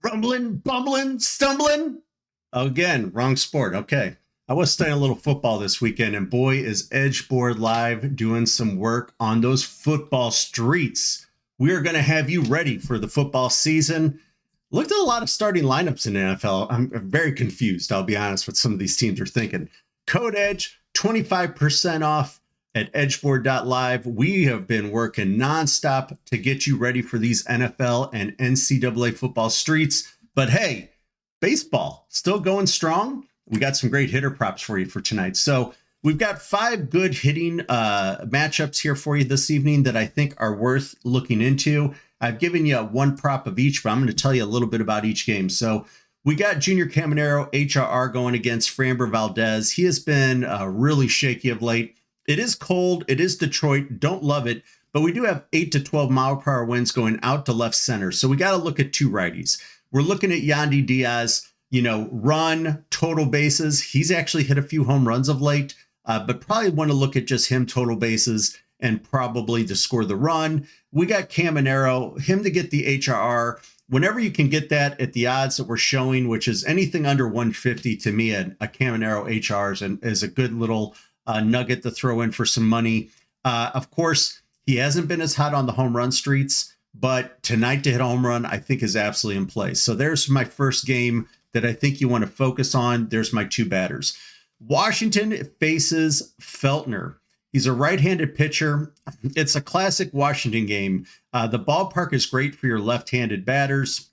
Rumbling, bumbling, stumbling. Again, wrong sport. Okay. I was studying a little football this weekend, and boy, is Edgeboard Live doing some work on those football streets. We are going to have you ready for the football season. Looked at a lot of starting lineups in the NFL. I'm very confused, I'll be honest, what some of these teams are thinking. Code Edge, 25% off at edgeboard.live. We have been working nonstop to get you ready for these NFL and NCAA football streets. But hey, baseball still going strong. We got some great hitter props for you for tonight. So we've got 5 good hitting matchups here for you this evening that I think are worth looking into. I've given you one prop of each, but I'm going to tell you a little bit about each game. So we got Junior Caminero, HRR, going against Framber Valdez. He has been really shaky of late. It is cold. It is Detroit. Don't love it. But we do have 8 to 12 mile per hour winds going out to left center. So we got to look at 2 righties. We're looking at Yandy Diaz, run, total bases. He's actually hit a few home runs of late, but probably want to look at just him total bases and probably to score the run. We got Caminero, him to get the HRR. Whenever you can get that at the odds that we're showing, which is anything under 150 to me, a Caminero HRs is a good little nugget to throw in for some money. Of course, he hasn't been as hot on the home run streets, but tonight to hit a home run, I think is absolutely in place. So there's my first game that I think you want to focus on. There's my 2 batters. Washington faces Feltner. He's a right-handed pitcher. It's a classic Washington game. The ballpark is great for your left-handed batters.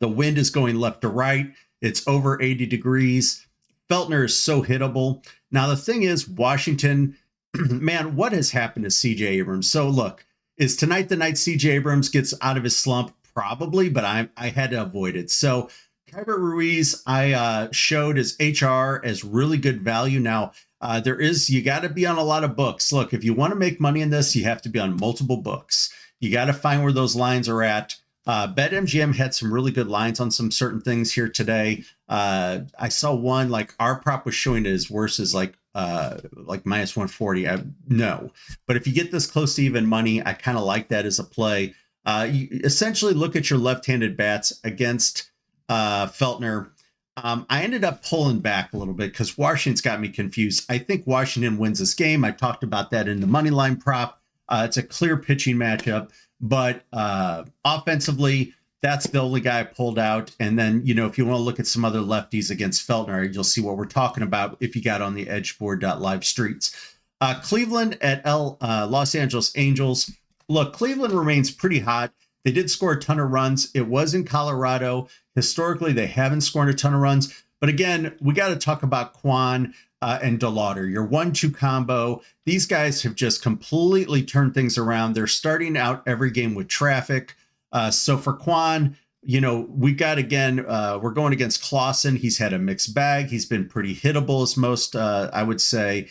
The wind is going left to right. It's over 80 degrees. Feltner is so hittable. Now, the thing is, Washington, man, what has happened to C.J. Abrams? So, look, is tonight the night C.J. Abrams gets out of his slump? Probably, but I had to avoid it. So, Kyber Ruiz, I showed his HR as really good value. Now, you got to be on a lot of books. Look, if you want to make money in this, you have to be on multiple books. You got to find where those lines are at. BetMGM had some really good lines on some certain things here today. I saw one, like our prop was showing it as worse as like minus 140. No, but if you get this close to even money, I kind of like that as a play. You essentially look at your left-handed bats against Feltner. I ended up pulling back a little bit because Washington's got me confused. I think Washington wins this game. I talked about that in the money line prop. It's a clear pitching matchup, but offensively, that's the only guy I pulled out. And then, if you want to look at some other lefties against Feltner, you'll see what we're talking about if you got on the edgeboard.live streets. Cleveland at Los Angeles Angels. Look, Cleveland remains pretty hot. They did score a ton of runs. It was in Colorado. Historically, they haven't scored a ton of runs. But again, we got to talk about Kwan and DeLauder, your 1-2 combo. These guys have just completely turned things around. They're starting out every game with traffic. So for Kwan, we got, again, we're going against Clausen. He's had a mixed bag. He's been pretty hittable as most, I would say.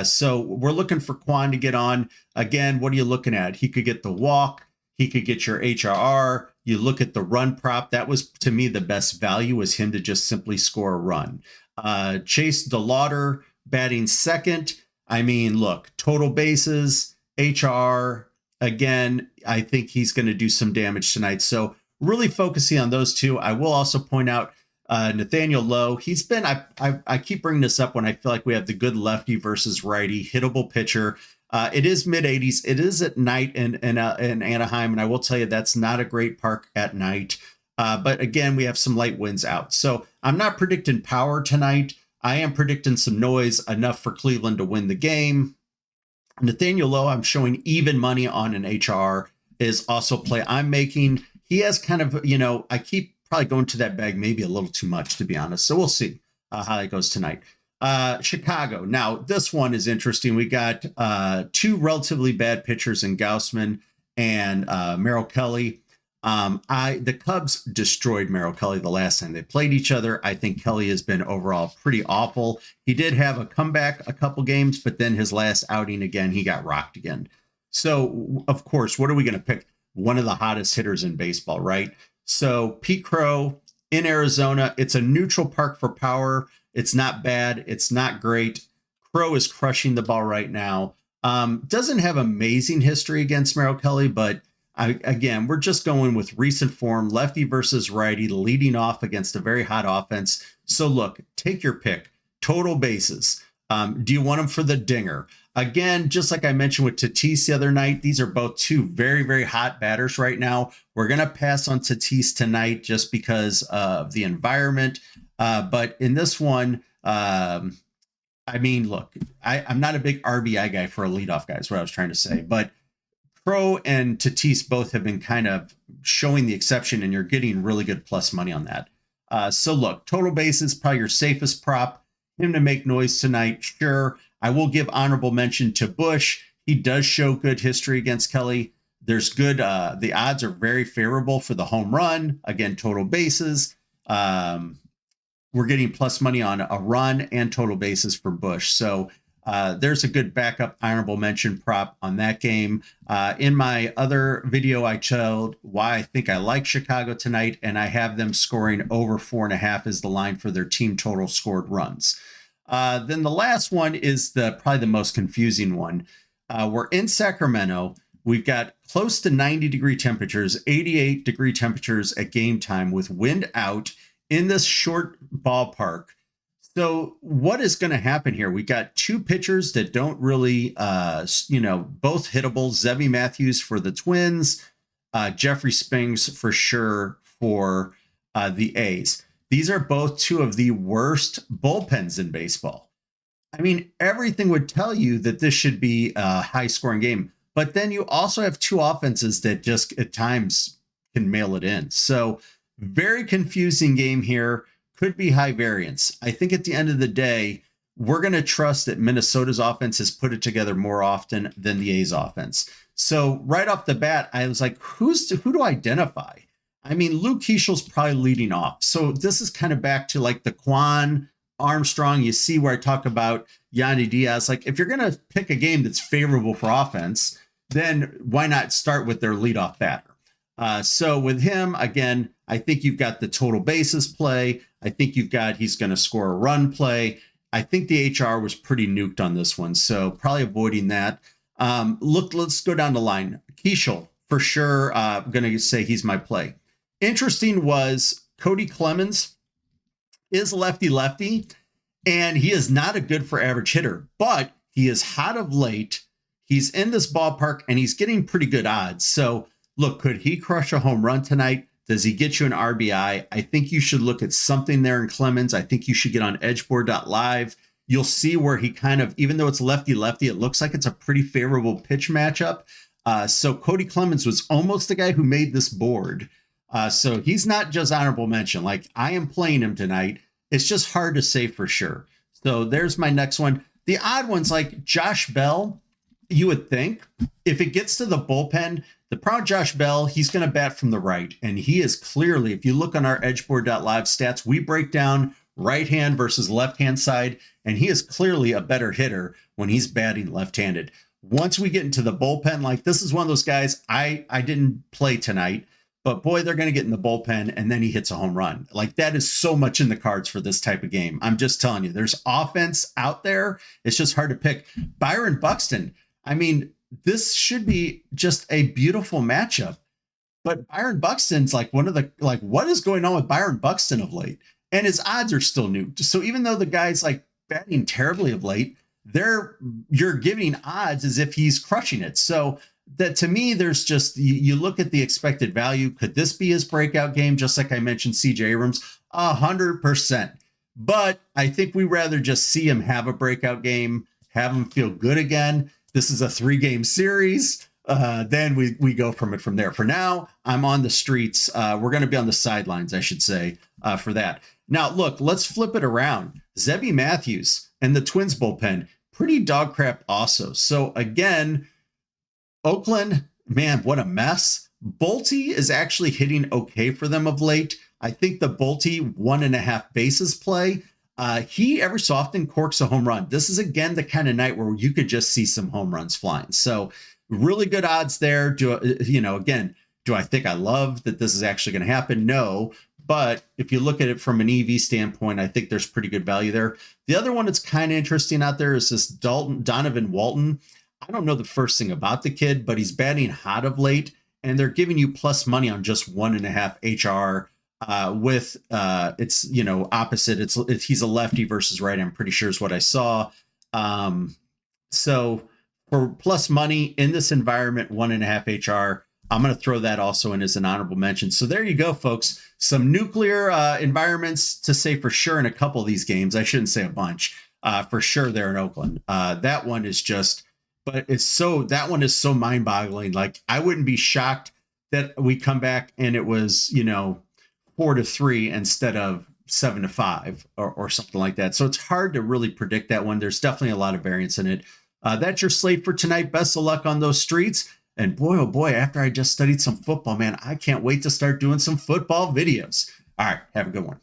So we're looking for Kwan to get on. Again, what are you looking at? He could get the walk. He could get your HRR. You look at the run prop. That was, to me, the best value was him to just simply score a run. Chase DeLauder batting second. I mean, look, total bases, HR. Again, I think he's going to do some damage tonight. So really focusing on those 2. I will also point out Nathaniel Lowe. He's been, I keep bringing this up when I feel like we have the good lefty versus righty hittable pitcher. It is mid-80s. It is at night in Anaheim, and I will tell you that's not a great park at night. But again, we have some light winds out. So I'm not predicting power tonight. I am predicting some noise, enough for Cleveland to win the game. Nathaniel Lowe, I'm showing even money on an HR, is also play I'm making. He has kind of, I keep probably going to that bag maybe a little too much, to be honest. So we'll see how it goes tonight. Chicago. Now, this one is interesting. We got 2 relatively bad pitchers in Gaussman and Merrill Kelly. The Cubs destroyed Merrill Kelly the last time they played each other. I think Kelly has been overall pretty awful. He did have a comeback a couple games, but then his last outing again, he got rocked again. So, of course, what are we going to pick? One of the hottest hitters in baseball, right? So Pete Crow in Arizona. It's a neutral park for power. It's not bad. It's not great. Crow is crushing the ball right now. Doesn't have amazing history against Merrill Kelly, but Again, we're just going with recent form, lefty versus righty, leading off against a very hot offense. So look, take your pick. Total bases. Do you want him for the dinger? Again, just like I mentioned with Tatis the other night, these are both two very, very hot batters right now. We're going to pass on Tatis tonight just because of the environment. But in this one, I mean, look, I'm not a big RBI guy for a leadoff guy is what I was trying to say. But Crow and Tatis both have been kind of showing the exception, and you're getting really good plus money on that. So look, total bases, probably your safest prop. Him to make noise tonight, sure. I will give honorable mention to Bush. He does show good history against Kelly. There's good, the odds are very favorable for the home run. Again, total bases. We're getting plus money on a run and total bases for Bush. So there's a good backup honorable mention prop on that game. In my other video, I showed why I think I like Chicago tonight, and I have them scoring over 4.5 is the line for their team total scored runs. Then the last one is probably the most confusing one. We're in Sacramento. We've got close to 90-degree temperatures, 88-degree temperatures at game time with wind out in this short ballpark. So what is going to happen here? We got two pitchers that don't really, both hittable. Zevy Matthews for the Twins, Jeffrey Spings for sure for the A's. These are both two of the worst bullpens in baseball. I mean, everything would tell you that this should be a high-scoring game. But then you also have two offenses that just at times can mail it in. So very confusing game here. Could be high variance. I think at the end of the day, we're going to trust that Minnesota's offense has put it together more often than the A's offense. So right off the bat, I was like, who do I identify? I mean, Luke Keishel's probably leading off. So this is kind of back to like the Quan Armstrong. You see where I talk about Yandy Diaz. Like if you're going to pick a game that's favorable for offense, then why not start with their leadoff batter? So with him, again, I think you've got the total bases play. I think he's going to score a run play. I think the HR was pretty nuked on this one, so probably avoiding that. Let's go down the line. Keishel, for sure, going to say he's my play. Interesting was Cody Clemens is lefty-lefty, and he is not a good for average hitter, but he is hot of late. He's in this ballpark, and he's getting pretty good odds. So look, could he crush a home run tonight? Does he get you an RBI? I think you should look at something there in Clemens. I think you should get on edgeboard.live. You'll see where he kind of, even though it's lefty-lefty, it looks like it's a pretty favorable pitch matchup. So Cody Clemens was almost the guy who made this board. So he's not just honorable mention. Like I am playing him tonight. It's just hard to say for sure. So there's my next one. The odd ones like Josh Bell, you would think if it gets to the bullpen, the proud Josh Bell, he's going to bat from the right. And he is clearly, if you look on our edgeboard.live stats, we break down right hand versus left hand side. And he is clearly a better hitter when he's batting left-handed. Once we get into the bullpen, like this is one of those guys I didn't play tonight, but boy, they're going to get in the bullpen and then he hits a home run. Like that is so much in the cards for this type of game. I'm just telling you, there's offense out there. It's just hard to pick. Byron Buxton, I mean, this should be just a beautiful matchup, but Byron Buxton's like what is going on with Byron Buxton of late? And his odds are still nuked. So even though the guy's like batting terribly of late, you're giving odds as if he's crushing it. So that to me, there's just, you look at the expected value. Could this be his breakout game? Just like I mentioned, CJ Abrams, 100%. But I think we rather just see him have a breakout game, have him feel good again. This is a 3-game series. Then we go from there. For now, I'm on the streets. We're going to be on the sidelines, I should say, for that. Now, look, let's flip it around. Zevy Matthews and the Twins bullpen, pretty dog crap also. So again, Oakland, man, what a mess. Bolte is actually hitting okay for them of late. I think the Bolte 1.5 bases play, he every so often corks a home run. This is again the kind of night where you could just see some home runs flying. So really good odds there. Do I think I love that this is actually going to happen? No. But if you look at it from an EV standpoint, I think there's pretty good value there. The other one that's kind of interesting out there is this Donovan Walton. I don't know the first thing about the kid, but he's batting hot of late. and they're giving you plus money on just 1.5 HR. With it's opposite. He's a lefty versus right. I'm pretty sure is what I saw. So for plus money in this environment, 1.5 HR. I'm going to throw that also in as an honorable mention. So there you go, folks. Some nuclear environments to say for sure in a couple of these games. I shouldn't say a bunch. For sure there in Oakland. That one is just, but that one is so mind-boggling. Like, I wouldn't be shocked that we come back and it was, 4-3 instead of 7-5 or something like that. So it's hard to really predict that one. There's definitely a lot of variance in it. That's your slate for tonight. Best of luck on those streets. And boy, oh boy, after I just studied some football, man, I can't wait to start doing some football videos. All right, have a good one.